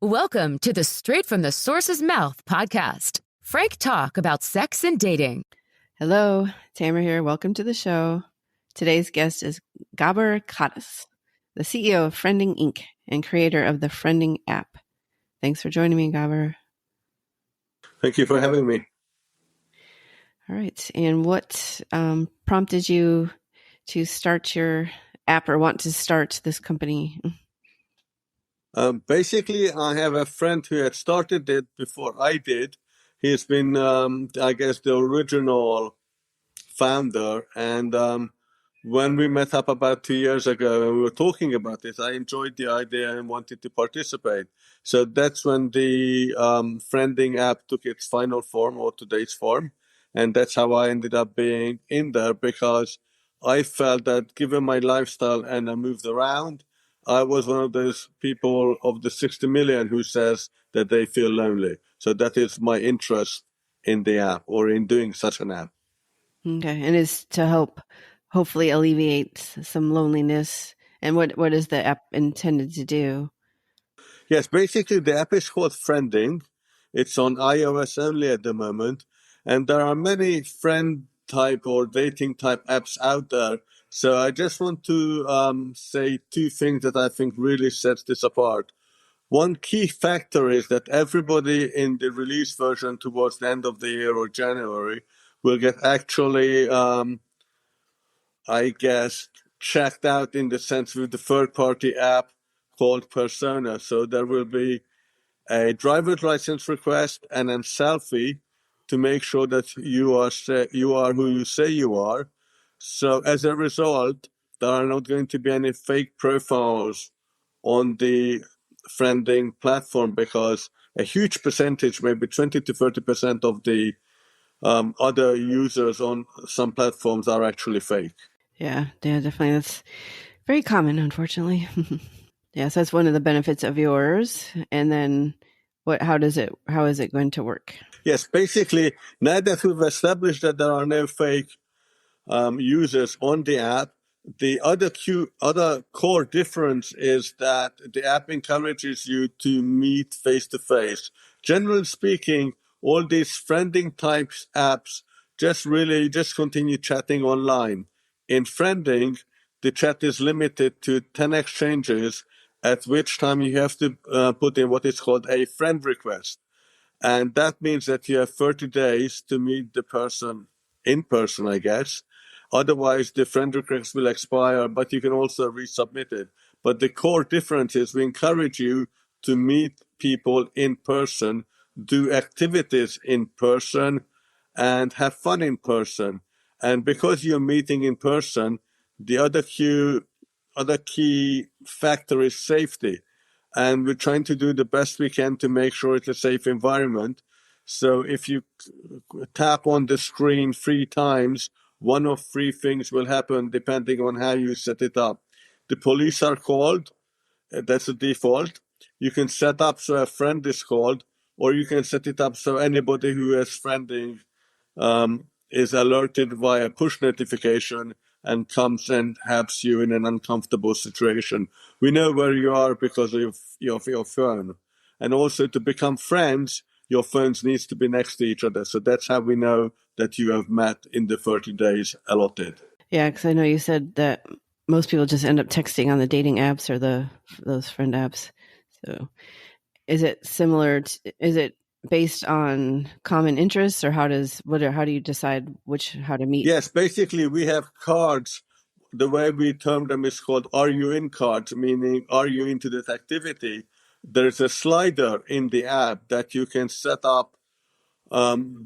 Welcome to the Straight from the Source's Mouth podcast. Frank talk about sex and dating. Hello, Tamara here. Welcome to the show. Today's guest is Gabor Catas, the CEO of Friending Inc. and creator of the Friending app. Thanks for joining me, Gabor. Thank you for having me. All right. And what prompted you to start your app or want to start this company? Basically, I have a friend who had started it before I did. He's been, the original founder. And when we met up about 2 years ago and we were talking about this, I enjoyed the idea and wanted to participate. So that's when the Friending app took its final form, or today's form. And that's how I ended up being in there, because I felt that given my lifestyle and I moved around, I was one of those people of the 60 million who says that they feel lonely. So that is my interest in the app, or in doing such an app. Okay. And it's to help hopefully alleviate some loneliness. And what is the app intended to do? Yes, basically the app is called Friending. It's on iOS only at the moment. And there are many friend type or dating type apps out there. So I just want to say two things that I think really sets this apart. One key factor is that everybody in the release version towards the end of the year or January will get actually, checked out in the sense with the third-party app called Persona. So there will be a driver's license request and a selfie to make sure that you are who you say you are. So as a result, there are not going to be any fake profiles on the Friending platform, because a huge percentage, maybe 20 to 30% of the other users on some platforms are actually fake. Yeah, definitely. That's very common, unfortunately. Yeah, so that's one of the benefits of yours. And then how is it going to work? Yes, basically, now that we've established that there are no fake users on the app, the other core difference is that the app encourages you to meet face to face. Generally speaking, all these friending types apps just continue chatting online. In Friending, the chat is limited to 10 exchanges, at which time you have to put in what is called a friend request. And that means that you have 30 days to meet the person in person, I guess. Otherwise, the friend request will expire, but you can also resubmit it. But the core difference is we encourage you to meet people in person, do activities in person, and have fun in person. And because you're meeting in person, the other key factor is safety. And we're trying to do the best we can to make sure it's a safe environment. So if you tap on the screen 3 times, one of 3 things will happen depending on how you set it up. The police are called. That's the default. You can set up so a friend is called, or you can set it up so anybody who is friending is alerted via push notification and comes and helps you in an uncomfortable situation. We know where you are because of your phone. And also, to become friends, your phones needs to be next to each other. So that's how we know that you have met in the 30 days allotted. Yeah, because I know you said that most people just end up texting on the dating apps or those friend apps. So is it similar? Is it based on common interests, or how do you decide how to meet? Yes, basically we have cards. The way we term them is called "Are you in" cards, meaning are you into this activity? There's a slider in the app that you can set up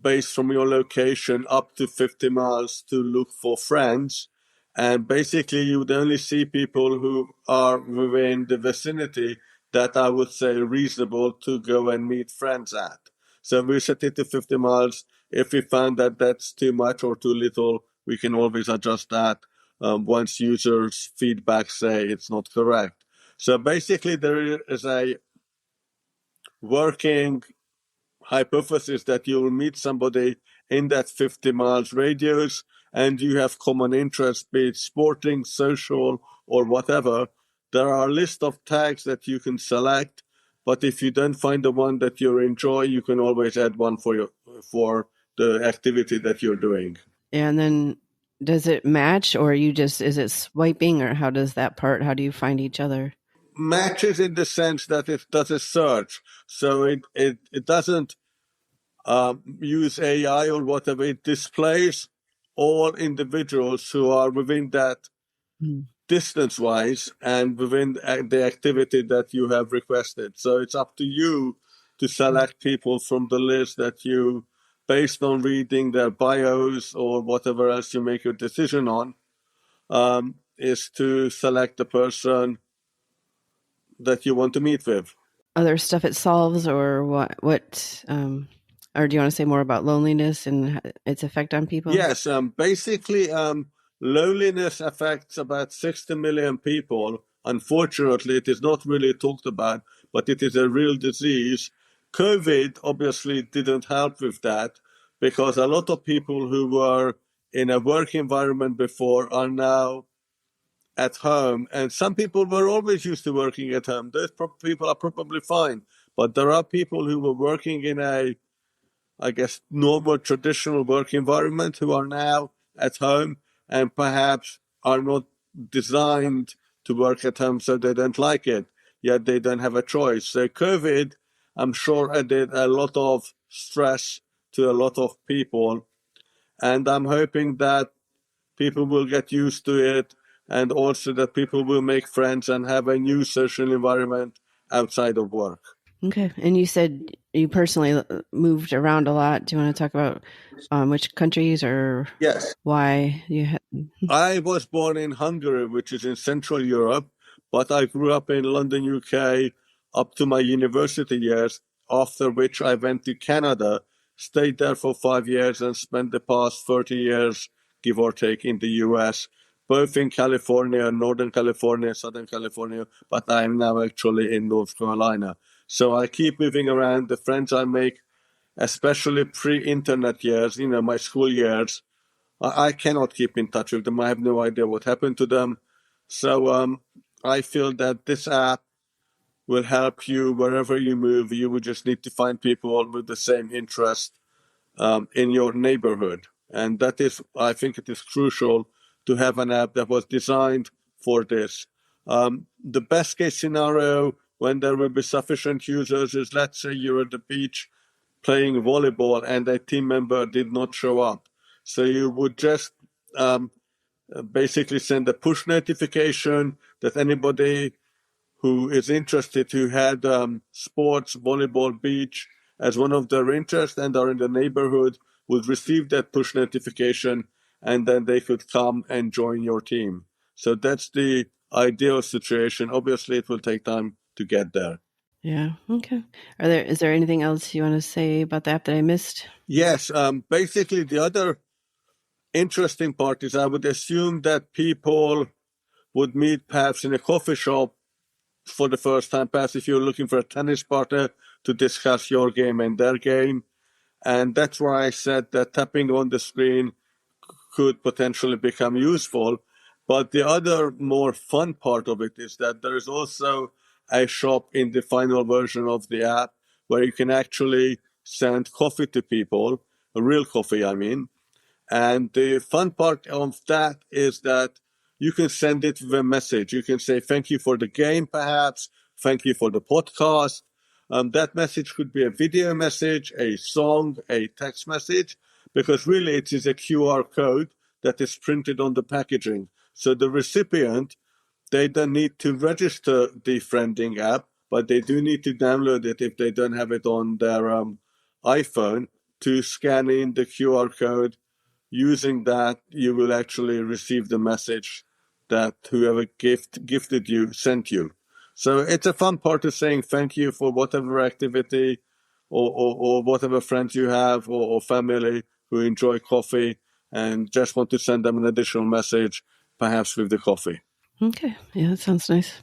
based from your location up to 50 miles to look for friends. And basically you would only see people who are within the vicinity that I would say reasonable to go and meet friends at. So we set it to 50 miles. If we find that that's too much or too little, we can always adjust that once users' feedback say it's not correct. So basically there is a working hypothesis that you will meet somebody in that 50 miles radius and you have common interests, be it sporting, social, or whatever. There are a list of tags that you can select But if you don't find the one that you enjoy, you can always add one for the activity that you're doing. And then does it match, or is it swiping, or how do you find each other? Matches in the sense that it does a search. So it doesn't use AI or whatever. It displays all individuals who are within that distance-wise and within the activity that you have requested. So it's up to you to select people from the list that you, based on reading their bios or whatever else you make your decision on, is to select the person that you want to meet with. Other stuff it solves, or what? Or do you want to say more about loneliness and its effect on people? Yes, basically, loneliness affects about 60 million people. Unfortunately, it is not really talked about, but it is a real disease. COVID obviously didn't help with that because a lot of people who were in a work environment before are now at home. And some people were always used to working at home. Those people are probably fine. But there are people who were working in a, I guess, normal traditional work environment who are now at home and perhaps are not designed to work at home, so they don't like it, yet they don't have a choice. So COVID, I'm sure, added a lot of stress to a lot of people. And I'm hoping that people will get used to it, and also that people will make friends and have a new social environment outside of work. Okay. And you said you personally moved around a lot. Do you want to talk about which countries or Yes. why you had? I was born in Hungary, which is in Central Europe, but I grew up in London, UK, up to my university years, after which I went to Canada, stayed there for 5 years, and spent the past 30 years, give or take, in the US, both in California, Northern California, Southern California, but I'm now actually in North Carolina. So I keep moving around. The friends I make, especially pre-internet years, my school years, I cannot keep in touch with them. I have no idea what happened to them. So I feel that this app will help you wherever you move. You will just need to find people with the same interest in your neighborhood. And that is, I think it is crucial to have an app that was designed for this. The best case scenario when there will be sufficient users is, let's say you're at the beach playing volleyball and a team member did not show up. So you would just basically send a push notification that anybody who is interested, who had sports, volleyball, beach as one of their interests and are in the neighborhood, would receive that push notification, and then they could come and join your team. So that's the ideal situation. Obviously, it will take time to get there. Yeah. Okay. Is there anything else you want to say about the app that I missed? Yes. Basically, the other interesting part is I would assume that people would meet perhaps in a coffee shop for the first time, perhaps if you're looking for a tennis partner to discuss your game and their game. And that's why I said that tapping on the screen could potentially become useful. But the other more fun part of it is that there is also a shop in the final version of the app where you can actually send coffee to people, a real coffee, I mean. And the fun part of that is that you can send it with a message. You can say, thank you for the game, perhaps. Thank you for the podcast. That message could be a video message, a song, a text message, because really it is a QR code that is printed on the packaging. So the recipient, they don't need to register the friending app, but they do need to download it if they don't have it on their iPhone to scan in the QR code. Using that, you will actually receive the message that whoever gifted you sent you. So it's a fun part of saying thank you for whatever activity or whatever friends you have or family who enjoy coffee and just want to send them an additional message, perhaps with the coffee. Okay. Yeah, that sounds nice.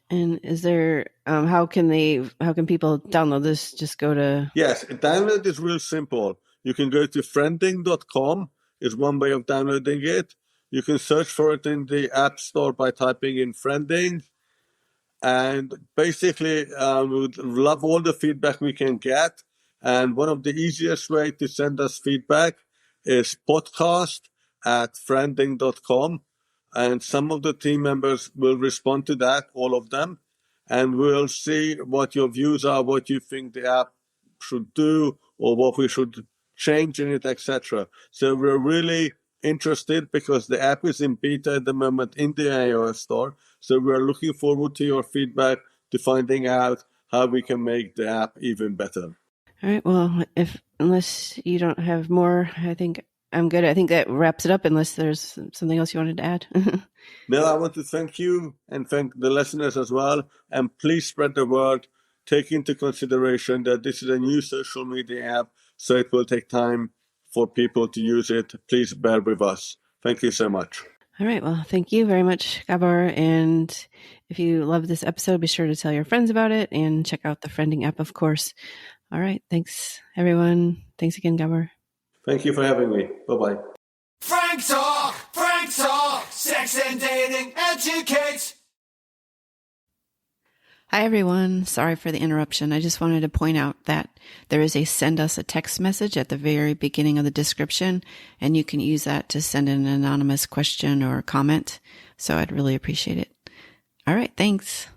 And is there how can people download this? Just go to... Yes, download is real simple. You can go to friending.com is one way of downloading it. You can search for it in the App Store by typing in friending. And basically, we would love all the feedback we can get. And one of the easiest way to send us feedback is podcast@friending.com. And some of the team members will respond to that, all of them. And we'll see what your views are, what you think the app should do, or what we should change in it, etc. So we're really interested because the app is in beta at the moment in the iOS store. So we're looking forward to your feedback, to finding out how we can make the app even better. All right. Well, unless you don't have more, I think I'm good. I think that wraps it up unless there's something else you wanted to add. No, I want to thank you and thank the listeners as well. And please spread the word. Take into consideration that this is a new social media app, so it will take time for people to use it. Please bear with us. Thank you so much. All right. Well, thank you very much, Gabor. And if you love this episode, be sure to tell your friends about it and check out the Friending app, of course. All right. Thanks, everyone. Thanks again, Gabor. Thank you for having me. Bye-bye. Frank Talk, sex and dating educates. Hi, everyone. Sorry for the interruption. I just wanted to point out that there is a send us a text message at the very beginning of the description, and you can use that to send an anonymous question or comment. So I'd really appreciate it. All right. Thanks.